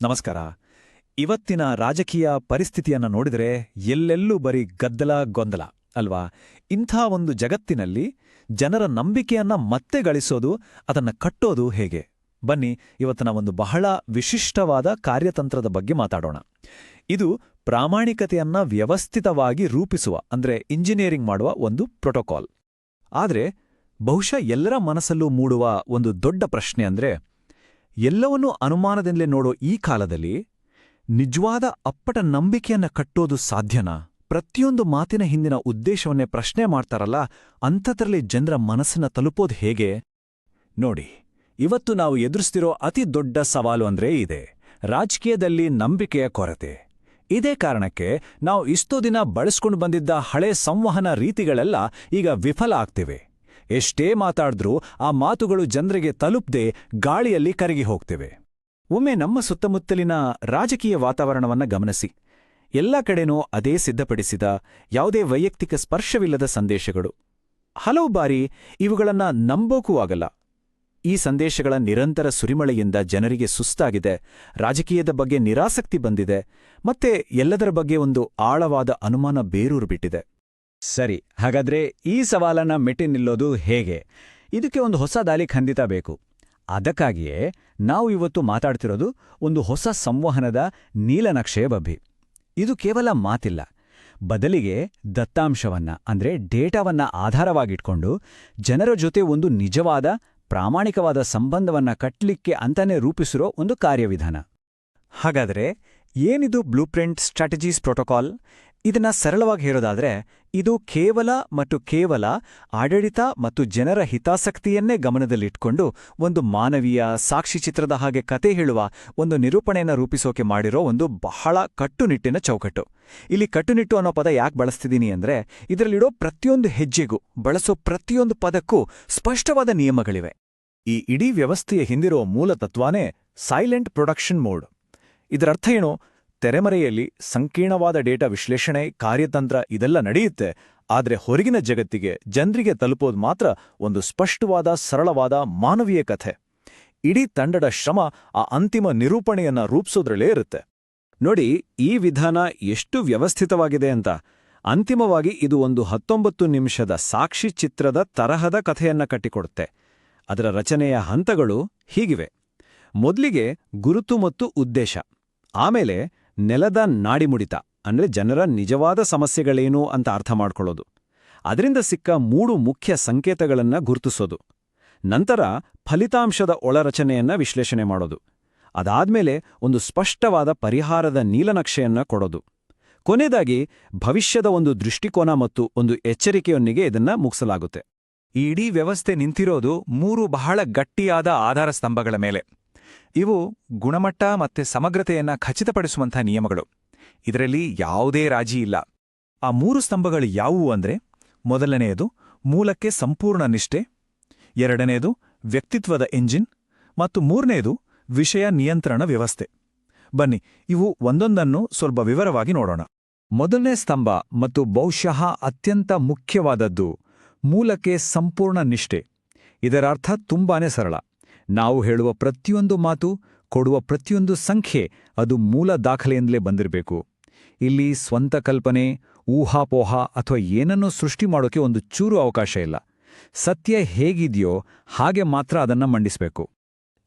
ನಮಸ್ಕಾರ. ಇವತ್ತಿನ ರಾಜಕೀಯ ಪರಿಸ್ಥಿತಿಯನ್ನ ನೋಡಿದರೆ ಎಲ್ಲೆಲ್ಲೂ ಬರೀ ಗದ್ದಲ ಗೊಂದಲ ಅಲ್ವಾ? ಇಂಥ ಒಂದು ಜಗತ್ತಿನಲ್ಲಿ ಜನರ ನಂಬಿಕೆಯನ್ನ ಮತ್ತೆ ಗಳಿಸೋದು, ಅದನ್ನ ಕಟ್ಟೋದು ಹೇಗೆ? ಬನ್ನಿ, ಇವತ್ತಿನ ಒಂದು ಬಹಳ ವಿಶಿಷ್ಟವಾದ ಕಾರ್ಯತಂತ್ರದ ಬಗ್ಗೆ ಮಾತಾಡೋಣ. ಇದು ಪ್ರಾಮಾಣಿಕತೆಯನ್ನ ವ್ಯವಸ್ಥಿತವಾಗಿ ರೂಪಿಸುವ, ಅಂದ್ರೆ ಇಂಜಿನಿಯರಿಂಗ್ ಮಾಡುವ ಒಂದು ಪ್ರೋಟೋಕಾಲ್. ಆದ್ರೆ ಬಹುಶಃ ಎಲ್ಲರ ಮನಸ್ಸಲ್ಲೂ ಮೂಡುವ ಒಂದು ದೊಡ್ಡ ಪ್ರಶ್ನೆ ಅಂದ್ರೆ, ಎಲ್ಲವನ್ನೂ ಅನುಮಾನದಿಂದಲೇ ನೋಡೋ ಈ ಕಾಲದಲ್ಲಿ ನಿಜವಾದ ಅಪ್ಪಟ ನಂಬಿಕೆಯನ್ನ ಕಟ್ಟೋದು ಸಾಧ್ಯನಾ? ಪ್ರತಿಯೊಂದು ಮಾತಿನ ಹಿಂದಿನ ಉದ್ದೇಶವನ್ನೇ ಪ್ರಶ್ನೆ ಮಾಡ್ತಾರಲ್ಲ, ಅಂಥದ್ರಲ್ಲಿ ಜನರ ಮನಸ್ಸನ್ನ ತಲುಪೋದು ಹೇಗೆ? ನೋಡಿ, ಇವತ್ತು ನಾವು ಎದುರಿಸ್ತಿರೋ ಅತಿ ದೊಡ್ಡ ಸವಾಲು ಅಂದ್ರೆ ಇದೆ: ರಾಜಕೀಯದಲ್ಲಿ ನಂಬಿಕೆಯ ಕೊರತೆ. ಇದೇ ಕಾರಣಕ್ಕೆ ನಾವು ಇಷ್ಟೋ ದಿನ ಬಳಸ್ಕೊಂಡು ಬಂದಿದ್ದ ಹಳೆ ಸಂವಹನ ರೀತಿಗಳೆಲ್ಲ ಈಗ ವಿಫಲ ಆಗ್ತಿವೆ. ಎಷ್ಟೇ ಮಾತಾಡಿದ್ರೂ ಆ ಮಾತುಗಳು ಜನರಿಗೆ ತಲುಪದೆ ಗಾಳಿಯಲ್ಲಿ ಕರಗಿ ಹೋಗ್ತಿವೆ. ಒಮ್ಮೆ ನಮ್ಮ ಸುತ್ತಮುತ್ತಲಿನ ರಾಜಕೀಯ ವಾತಾವರಣವನ್ನ ಗಮನಿಸಿ. ಎಲ್ಲ ಕಡೆನೂ ಅದೇ ಸಿದ್ಧಪಡಿಸಿದ, ಯಾವುದೇ ವೈಯಕ್ತಿಕ ಸ್ಪರ್ಶವಿಲ್ಲದ ಸಂದೇಶಗಳು. ಹಲವು ಬಾರಿ ಇವುಗಳನ್ನ ನಂಬೋಕೂ ಆಗಲ್ಲ. ಈ ಸಂದೇಶಗಳ ನಿರಂತರ ಸುರಿಮಳೆಯಿಂದ ಜನರಿಗೆ ಸುಸ್ತಾಗಿದೆ, ರಾಜಕೀಯದ ಬಗ್ಗೆ ನಿರಾಸಕ್ತಿ ಬಂದಿದೆ, ಮತ್ತೆ ಎಲ್ಲದರ ಬಗ್ಗೆ ಒಂದು ಆಳವಾದ ಅನುಮಾನ ಬೇರೂರು ಬಿಟ್ಟಿದೆ. ಸರಿ, ಹಾಗಾದ್ರೆ ಈ ಸವಾಲನ್ನ ಮೆಟ್ಟಿ ನಿಲ್ಲೋದು ಹೇಗೆ? ಇದಕ್ಕೆ ಒಂದು ಹೊಸ ದಾರಿ ಖಂಡಿತ ಬೇಕು. ಅದಕ್ಕಾಗಿಯೇ ನಾವು ಇವತ್ತು ಮಾತಾಡ್ತಿರೋದು ಒಂದು ಹೊಸ ಸಂವಹನದ ನೀಲನಕ್ಷೆಯ ಬಗ್ಗೆ. ಇದು ಕೇವಲ ಮಾತಿಲ್ಲ, ಬದಲಿಗೆ ದತ್ತಾಂಶವನ್ನ, ಅಂದ್ರೆ ಡೇಟಾವನ್ನ ಆಧಾರವಾಗಿಟ್ಕೊಂಡು ಜನರ ಜೊತೆ ಒಂದು ನಿಜವಾದ, ಪ್ರಾಮಾಣಿಕವಾದ ಸಂಬಂಧವನ್ನ ಕಟ್ಟಲಿಕ್ಕೆ ಅಂತಾನೆ ರೂಪಿಸಿರೋ ಒಂದು ಕಾರ್ಯವಿಧಾನ. ಹಾಗಾದರೆ ಏನಿದು ಬ್ಲೂಪ್ರಿಂಟ್ ಸ್ಟ್ರಾಟಜೀಸ್ ಪ್ರೋಟೋಕಾಲ್? ಇದನ್ನ ಸರಳವಾಗಿ ಹೇಳೋದಾದ್ರೆ, ಇದು ಕೇವಲ ಆಡಳಿತ ಮತ್ತು ಜನರ ಹಿತಾಸಕ್ತಿಯನ್ನೇ ಗಮನದಲ್ಲಿಟ್ಕೊಂಡು ಒಂದು ಮಾನವೀಯ ಸಾಕ್ಷಿಚಿತ್ರದ ಹಾಗೆ ಕತೆ ಹೇಳುವ ಒಂದು ನಿರೂಪಣೆಯನ್ನು ರೂಪಿಸೋಕೆ ಮಾಡಿರೋ ಒಂದು ಬಹಳ ಕಟ್ಟುನಿಟ್ಟಿನ ಚೌಕಟ್ಟು. ಇಲ್ಲಿ ಕಟ್ಟುನಿಟ್ಟು ಅನ್ನೋ ಪದ ಯಾಕೆ ಬಳಸ್ತಿದ್ದೀನಿ ಅಂದ್ರೆ, ಇದರಲ್ಲಿಡೋ ಪ್ರತಿಯೊಂದು ಹೆಜ್ಜೆಗೂ, ಬಳಸೋ ಪ್ರತಿಯೊಂದು ಪದಕ್ಕೂ ಸ್ಪಷ್ಟವಾದ ನಿಯಮಗಳಿವೆ. ಈ ಇಡೀ ವ್ಯವಸ್ಥೆಯ ಹಿಂದಿರೋ ಮೂಲ ತತ್ವಾನೇ ಸೈಲೆಂಟ್ ಪ್ರೊಡಕ್ಷನ್ ಮೋಡ್. ಇದರರ್ಥ ಏನು? ತೆರೆಮರೆಯಲ್ಲಿ ಸಂಕೀರ್ಣವಾದ ಡೇಟಾ ವಿಶ್ಲೇಷಣೆ, ಕಾರ್ಯತಂತ್ರ ಇದೆಲ್ಲ ನಡೆಯುತ್ತೆ, ಆದರೆ ಹೊರಗಿನ ಜಗತ್ತಿಗೆ, ಜನರಿಗೆ ತಲುಪೋದು ಮಾತ್ರ ಒಂದು ಸ್ಪಷ್ಟವಾದ, ಸರಳವಾದ ಮಾನವೀಯ ಕಥೆ. ಇಡೀ ತಂಡದ ಶ್ರಮ ಆ ಅಂತಿಮ ನಿರೂಪಣೆಯನ್ನ ರೂಪಿಸೋದ್ರಲ್ಲೇ ಇರುತ್ತೆ. ನೋಡಿ, ಈ ವಿಧಾನ ಎಷ್ಟು ವ್ಯವಸ್ಥಿತವಾಗಿದೆ ಅಂತ. ಅಂತಿಮವಾಗಿ ಇದು ಒಂದು 19 ನಿಮಿಷದ ಸಾಕ್ಷಿ ಚಿತ್ರದ ತರಹದ ಕಥೆಯನ್ನ ಕಟ್ಟಿಕೊಡುತ್ತೆ. ಅದರ ರಚನೆಯ ಹಂತಗಳು ಹೀಗಿವೆ: ಮೊದಲಿಗೆ ಗುರುತು ಮತ್ತು ಉದ್ದೇಶ, ಆಮೇಲೆ ನೆಲದ ನಾಡಿಮುಡಿತ, ಅಂದ್ರೆ ಜನರ ನಿಜವಾದ ಸಮಸ್ಯೆಗಳೇನು ಅಂತ ಅರ್ಥ ಮಾಡ್ಕೊಳ್ಳೋದು, ಅದರಿಂದ ಸಿಕ್ಕ 3 ಮುಖ್ಯ ಸಂಕೇತಗಳನ್ನ ಗುರುತಿಸೋದು, ನಂತರ ಫಲಿತಾಂಶದ ಒಳರಚನೆಯನ್ನ ವಿಶ್ಲೇಷಣೆ ಮಾಡೋದು, ಅದಾದ್ಮೇಲೆ ಒಂದು ಸ್ಪಷ್ಟವಾದ ಪರಿಹಾರದ ನೀಲನಕ್ಷೆಯನ್ನ ಕೊಡೋದು, ಕೊನೆಯದಾಗಿ ಭವಿಷ್ಯದ ಒಂದು ದೃಷ್ಟಿಕೋನ ಮತ್ತು ಒಂದು ಎಚ್ಚರಿಕೆಯೊಂದಿಗೆ ಇದನ್ನ ಮುಗಿಸಲಾಗುತ್ತೆ. ಈ ಇಡೀ ವ್ಯವಸ್ಥೆ ನಿಂತಿರೋದು 3 ಬಹಳ ಗಟ್ಟಿಯಾದ ಆಧಾರ ಸ್ತಂಭಗಳ ಮೇಲೆ. ಇವು ಗುಣಮಟ್ಟ ಮತ್ತೆ ಸಮಗ್ರತೆಯನ್ನ ಖಚಿತಪಡಿಸುವಂಥ ನಿಯಮಗಳು. ಇದರಲ್ಲಿ ಯಾವುದೇ ರಾಜಿ ಇಲ್ಲ. ಆ 3 ಸ್ತಂಭಗಳು ಯಾವುವು ಅಂದ್ರೆ, ಮೊದಲನೆಯದು ಮೂಲಕ್ಕೆ ಸಂಪೂರ್ಣ ನಿಷ್ಠೆ, ಎರಡನೆಯದು ವ್ಯಕ್ತಿತ್ವದ ಎಂಜಿನ್, ಮತ್ತು ಮೂರನೆಯದು ವಿಷಯ ನಿಯಂತ್ರಣ ವ್ಯವಸ್ಥೆ. ಬನ್ನಿ, ಇವು ಒಂದೊಂದನ್ನು ಸ್ವಲ್ಪ ವಿವರವಾಗಿ ನೋಡೋಣ. ಮೊದಲನೇ ಸ್ತಂಭ ಮತ್ತು ಬಹುಶಃ ಅತ್ಯಂತ ಮುಖ್ಯವಾದದ್ದು ಮೂಲಕ್ಕೆ ಸಂಪೂರ್ಣ ನಿಷ್ಠೆ. ಇದರ ಅರ್ಥ ತುಂಬಾನೇ ಸರಳ. ನಾವು ಹೇಳುವ ಪ್ರತಿಯೊಂದು ಮಾತು, ಕೊಡುವ ಪ್ರತಿಯೊಂದು ಸಂಖ್ಯೆ ಅದು ಮೂಲ ದಾಖಲೆಯಿಂದಲೇ ಬಂದಿರಬೇಕು. ಇಲ್ಲಿ ಸ್ವಂತ ಕಲ್ಪನೆ, ಊಹಾಪೋಹ ಅಥವಾ ಏನನ್ನೂ ಸೃಷ್ಟಿ ಮಾಡೋಕೆ ಒಂದು ಚೂರು ಅವಕಾಶ ಇಲ್ಲ. ಸತ್ಯ ಹೇಗಿದೆಯೋ ಹಾಗೆ ಮಾತ್ರ ಅದನ್ನ ಮಂಡಿಸಬೇಕು.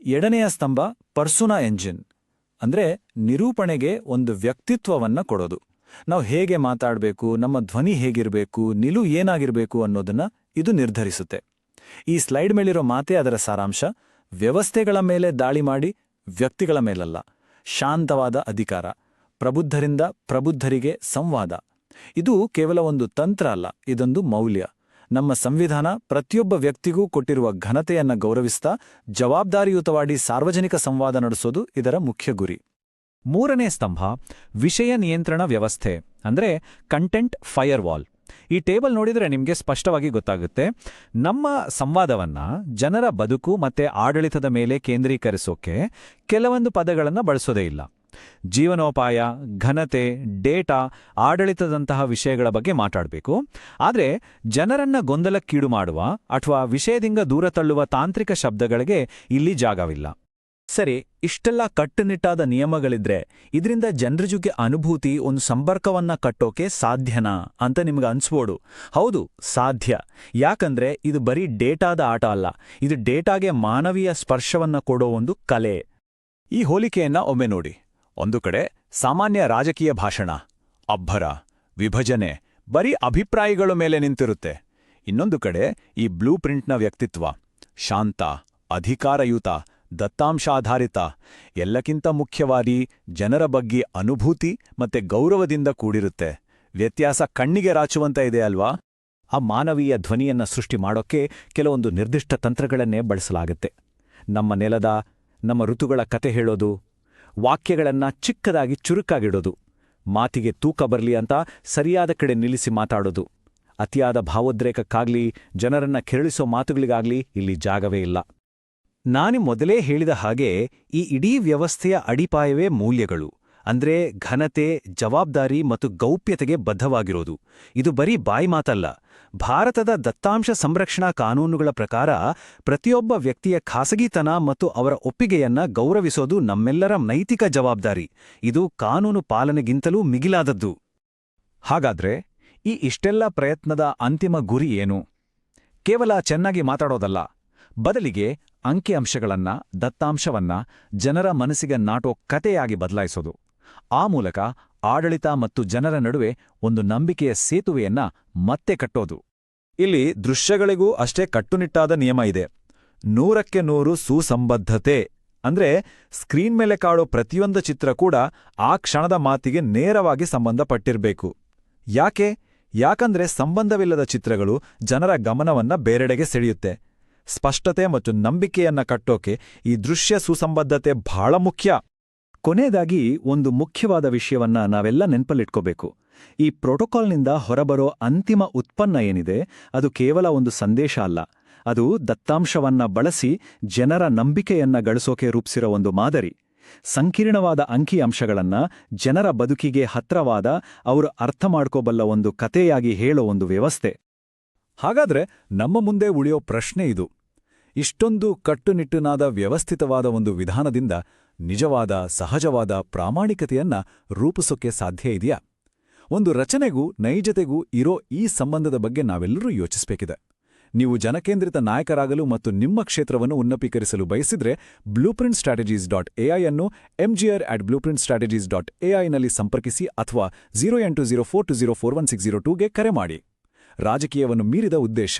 ಎರಡನೆಯ ಸ್ತಂಭ ಪರ್ಸುನಾ ಎಂಜಿನ್, ಅಂದ್ರೆ ನಿರೂಪಣೆಗೆ ಒಂದು ವ್ಯಕ್ತಿತ್ವವನ್ನ ಕೊಡೋದು. ನಾವು ಹೇಗೆ ಮಾತಾಡಬೇಕು, ನಮ್ಮ ಧ್ವನಿ ಹೇಗಿರಬೇಕು, ನಿಲುವು ಏನಾಗಿರಬೇಕು ಅನ್ನೋದನ್ನ ಇದು ನಿರ್ಧರಿಸುತ್ತೆ. ಈ ಸ್ಲೈಡ್ ಮೇಲಿರೋ ಮಾತೇ ಅದರ ಸಾರಾಂಶ. ವ್ಯವಸ್ಥೆಗಳ ಮೇಲೆ ದಾಳಿ ಮಾಡಿ, ವ್ಯಕ್ತಿಗಳ ಮೇಲಲ್ಲ. ಶಾಂತವಾದ ಅಧಿಕಾರ, ಪ್ರಬುದ್ಧರಿಂದ ಪ್ರಬುದ್ಧರಿಗೆ ಸಂವಾದ. ಇದು ಕೇವಲ ಒಂದು ತಂತ್ರ ಅಲ್ಲ, ಇದೊಂದು ಮೌಲ್ಯ. ನಮ್ಮ ಸಂವಿಧಾನ ಪ್ರತಿಯೊಬ್ಬ ವ್ಯಕ್ತಿಗೂ ಕೊಟ್ಟಿರುವ ಘನತೆಯನ್ನ ಗೌರವಿಸ್ತಾ ಜವಾಬ್ದಾರಿಯುತವಾಗಿ ಸಾರ್ವಜನಿಕ ಸಂವಾದ ನಡೆಸೋದು ಇದರ ಮುಖ್ಯ ಗುರಿ. ಮೂರನೇ ಸ್ತಂಭ ವಿಷಯ ನಿಯಂತ್ರಣ ವ್ಯವಸ್ಥೆ, ಅಂದ್ರೆ ಕಂಟೆಂಟ್ ಫೈರ್ವಾಲ್. ಈ ಟೇಬಲ್ ನೋಡಿದ್ರೆ ನಿಮಗೆ ಸ್ಪಷ್ಟವಾಗಿ ಗೊತ್ತಾಗುತ್ತೆ. ನಮ್ಮ ಸಂವಾದವನ್ನ ಜನರ ಬದುಕು ಮತ್ತೆ ಆಡಳಿತದ ಮೇಲೆ ಕೇಂದ್ರೀಕರಿಸೋಕೆ ಕೆಲವೊಂದು ಪದಗಳನ್ನು ಬಳಸೋದೇ ಇಲ್ಲ. ಜೀವನೋಪಾಯ, ಘನತೆ, ಡೇಟಾ, ಆಡಳಿತದಂತಹ ವಿಷಯಗಳ ಬಗ್ಗೆ ಮಾತಾಡಬೇಕು. ಆದರೆ ಜನರನ್ನ ಗೊಂದಲಕ್ಕೀಡು ಮಾಡುವ ಅಥವಾ ವಿಷಯದಿಂದ ದೂರ ತಳ್ಳುವ ತಾಂತ್ರಿಕ ಶಬ್ದಗಳಿಗೆ ಇಲ್ಲಿ ಜಾಗವಿಲ್ಲ. ಸರಿ, ಇಷ್ಟೆಲ್ಲ ಕಟ್ಟುನಿಟ್ಟಾದ ನಿಯಮಗಳಿದ್ರೆ ಇದರಿಂದ ಜನರ ಜೊತೆ ಅನುಭೂತಿ, ಒಂದು ಸಂಪರ್ಕವನ್ನ ಕಟ್ಟೋಕೆ ಸಾಧ್ಯನಾ ಅಂತ ನಿಮ್ಗೆ ಅನ್ಸ್ಬೋದು. ಹೌದು, ಸಾಧ್ಯ. ಯಾಕಂದ್ರೆ ಇದು ಬರೀ ಡೇಟಾದ ಆಟ ಅಲ್ಲ, ಇದು ಡೇಟಾಗೆ ಮಾನವೀಯ ಸ್ಪರ್ಶವನ್ನ ಕೊಡೋ ಒಂದು ಕಲೆ. ಈ ಹೋಲಿಕೆಯನ್ನ ಒಮ್ಮೆ ನೋಡಿ. ಒಂದು ಕಡೆ ಸಾಮಾನ್ಯ ರಾಜಕೀಯ ಭಾಷಣ, ಅಬ್ಬರ, ವಿಭಜನೆ, ಬರೀ ಅಭಿಪ್ರಾಯಗಳ ಮೇಲೆ ನಿಂತಿರುತ್ತೆ. ಇನ್ನೊಂದು ಕಡೆ ಈ ಬ್ಲೂ ಪ್ರಿಂಟ್ನ ವ್ಯಕ್ತಿತ್ವ, ಶಾಂತ, ಅಧಿಕಾರಯುತ, ದತ್ತಾಂಶಾಧಾರಿತ, ಎಲ್ಲಕ್ಕಿಂತ ಮುಖ್ಯವಾಗಿ ಜನರ ಬಗ್ಗೆ ಅನುಭೂತಿ ಮತ್ತೆ ಗೌರವದಿಂದ ಕೂಡಿರುತ್ತೆ. ವ್ಯತ್ಯಾಸ ಕಣ್ಣಿಗೆ ರಾಚುವಂತ ಇದೆ ಅಲ್ವಾ? ಆ ಮಾನವೀಯ ಧ್ವನಿಯನ್ನ ಸೃಷ್ಟಿ ಮಾಡೋಕ್ಕೆ ಕೆಲವೊಂದು ನಿರ್ದಿಷ್ಟ ತಂತ್ರಗಳನ್ನೇ ಬಳಸಲಾಗುತ್ತೆ. ನಮ್ಮ ನೆಲದ, ನಮ್ಮ ಋತುಗಳ ಕತೆ ಹೇಳೋದು, ವಾಕ್ಯಗಳನ್ನ ಚಿಕ್ಕದಾಗಿ ಚುರುಕಾಗಿಡೋದು, ಮಾತಿಗೆ ತೂಕ ಬರಲಿ ಅಂತ ಸರಿಯಾದ ಕಡೆ ನಿಲ್ಲಿಸಿ ಮಾತಾಡೋದು. ಅತಿಯಾದ ಭಾವೋದ್ರೇಕಕ್ಕಾಗ್ಲಿ, ಜನರನ್ನ ಕೆರಳಿಸೋ ಮಾತುಗಳಿಗಾಗ್ಲಿ ಇಲ್ಲಿ ಜಾಗವೇ ಇಲ್ಲ. ನಾನು ಮೊದಲೇ ಹೇಳಿದ ಹಾಗೆ ಈ ಇಡೀ ವ್ಯವಸ್ಥೆಯ ಅಡಿಪಾಯವೇ ಮೌಲ್ಯಗಳು, ಅಂದ್ರೆ ಘನತೆ, ಜವಾಬ್ದಾರಿ ಮತ್ತು ಗೌಪ್ಯತೆಗೆ ಬದ್ಧವಾಗಿರೋದು. ಇದು ಬರೀ ಬಾಯಿ ಮಾತಲ್ಲ. ಭಾರತದ ದತ್ತಾಂಶ ಸಂರಕ್ಷಣಾ ಕಾನೂನುಗಳ ಪ್ರಕಾರ ಪ್ರತಿಯೊಬ್ಬ ವ್ಯಕ್ತಿಯ ಖಾಸಗಿತನ ಮತ್ತು ಅವರ ಒಪ್ಪಿಗೆಯನ್ನ ಗೌರವಿಸೋದು ನಮ್ಮೆಲ್ಲರ ನೈತಿಕ ಜವಾಬ್ದಾರಿ. ಇದು ಕಾನೂನು ಪಾಲನೆಗಿಂತಲೂ ಮಿಗಿಲಾದದ್ದು. ಹಾಗಾದ್ರೆ ಈ ಇಷ್ಟೆಲ್ಲ ಪ್ರಯತ್ನದ ಅಂತಿಮ ಗುರಿ ಏನು? ಕೇವಲ ಚೆನ್ನಾಗಿ ಮಾತಾಡೋದಲ್ಲ, ಬದಲಿಗೆ ಅಂಕಿಅಂಶಗಳನ್ನ, ದತ್ತಾಂಶವನ್ನ ಜನರ ಮನಸ್ಸಿಗೆ ನಾಟೋ ಕತೆಯಾಗಿ ಬದಲಾಯಿಸೋದು. ಆ ಮೂಲಕ ಆಡಳಿತ ಮತ್ತು ಜನರ ನಡುವೆ ಒಂದು ನಂಬಿಕೆಯ ಸೇತುವೆಯನ್ನ ಮತ್ತೆ ಕಟ್ಟೋದು. ಇಲ್ಲಿ ದೃಶ್ಯಗಳಿಗೂ ಅಷ್ಟೇ ಕಟ್ಟುನಿಟ್ಟಾದ ನಿಯಮ ಇದೆ. 100ಕ್ಕೆ 100 ಸುಸಂಬದ್ಧತೆ. ಅಂದ್ರೆ ಸ್ಕ್ರೀನ್ ಮೇಲೆ ಕಾಡೋ ಪ್ರತಿಯೊಂದು ಚಿತ್ರ ಕೂಡ ಆ ಕ್ಷಣದ ಮಾತಿಗೆ ನೇರವಾಗಿ ಸಂಬಂಧಪಟ್ಟಿರ್ಬೇಕು. ಯಾಕಂದ್ರೆ ಸಂಬಂಧವಿಲ್ಲದ ಚಿತ್ರಗಳು ಜನರ ಗಮನವನ್ನ ಬೇರೆಡೆಗೆ ಸೆಳೆಯುತ್ತೆ. ಸ್ಪಷ್ಟತೆ ಮತ್ತು ನಂಬಿಕೆಯನ್ನ ಕಟ್ಟೋಕೆ ಈ ದೃಶ್ಯ ಸುಸಂಬದ್ಧತೆ ಬಹಳ ಮುಖ್ಯ. ಕೊನೆಯದಾಗಿ ಒಂದು ಮುಖ್ಯವಾದ ವಿಷಯವನ್ನ ನಾವೆಲ್ಲ ನೆನಪಲ್ಲಿಟ್ಕೋಬೇಕು. ಈ ಪ್ರೋಟೋಕಾಲ್ನಿಂದ ಹೊರಬರೋ ಅಂತಿಮ ಉತ್ಪನ್ನ ಏನಿದೆ, ಅದು ಕೇವಲ ಒಂದು ಸಂದೇಶ ಅಲ್ಲ. ಅದು ದತ್ತಾಂಶವನ್ನ ಬಳಸಿ ಜನರ ನಂಬಿಕೆಯನ್ನ ಗಳಿಸೋಕೆ ರೂಪಿಸಿರೋ ಒಂದು ಮಾದರಿ. ಸಂಕೀರ್ಣವಾದ ಅಂಕಿಅಂಶಗಳನ್ನ ಜನರ ಬದುಕಿಗೆ ಹತ್ರವಾದ, ಅವರು ಅರ್ಥ ಮಾಡ್ಕೋಬಲ್ಲ ಒಂದು ಕತೆಯಾಗಿ ಹೇಳೋ ಒಂದು ವ್ಯವಸ್ಥೆ. ಹಾಗಾದ್ರೆ ನಮ್ಮ ಮುಂದೆ ಉಳಿಯೋ ಪ್ರಶ್ನೆ ಇದು: ಇಷ್ಟೊಂದು ಕಟ್ಟುನಿಟ್ಟುನಾದ ವ್ಯವಸ್ಥಿತವಾದ ಒಂದು ವಿಧಾನದಿಂದ ನಿಜವಾದ, ಸಹಜವಾದ ಪ್ರಾಮಾಣಿಕತೆಯನ್ನ ರೂಪಿಸೋಕೆ ಸಾಧ್ಯ ಇದೆಯಾ? ಒಂದು ರಚನೆಗೂ ನೈಜತೆಗೂ ಇರೋ ಈ ಸಂಬಂಧದ ಬಗ್ಗೆ ನಾವೆಲ್ಲರೂ ಯೋಚಿಸಬೇಕಿದೆ. ನೀವು ಜನಕೇಂದ್ರಿತ ನಾಯಕರಾಗಲು ಮತ್ತು ನಿಮ್ಮ ಕ್ಷೇತ್ರವನ್ನು ಉನ್ನತೀಕರಿಸಲು ಬಯಸಿದ್ರೆ blueprintstrategies.ai ಅನ್ನು mgr@blueprintstrategies.ai ನಲ್ಲಿ ಸಂಪರ್ಕಿಸಿ ಅಥವಾ 0804204160 ಗೆ ಕರೆ ಮಾಡಿ. ರಾಜಕೀಯವನ್ನು ಮೀರಿದ ಉದ್ದೇಶ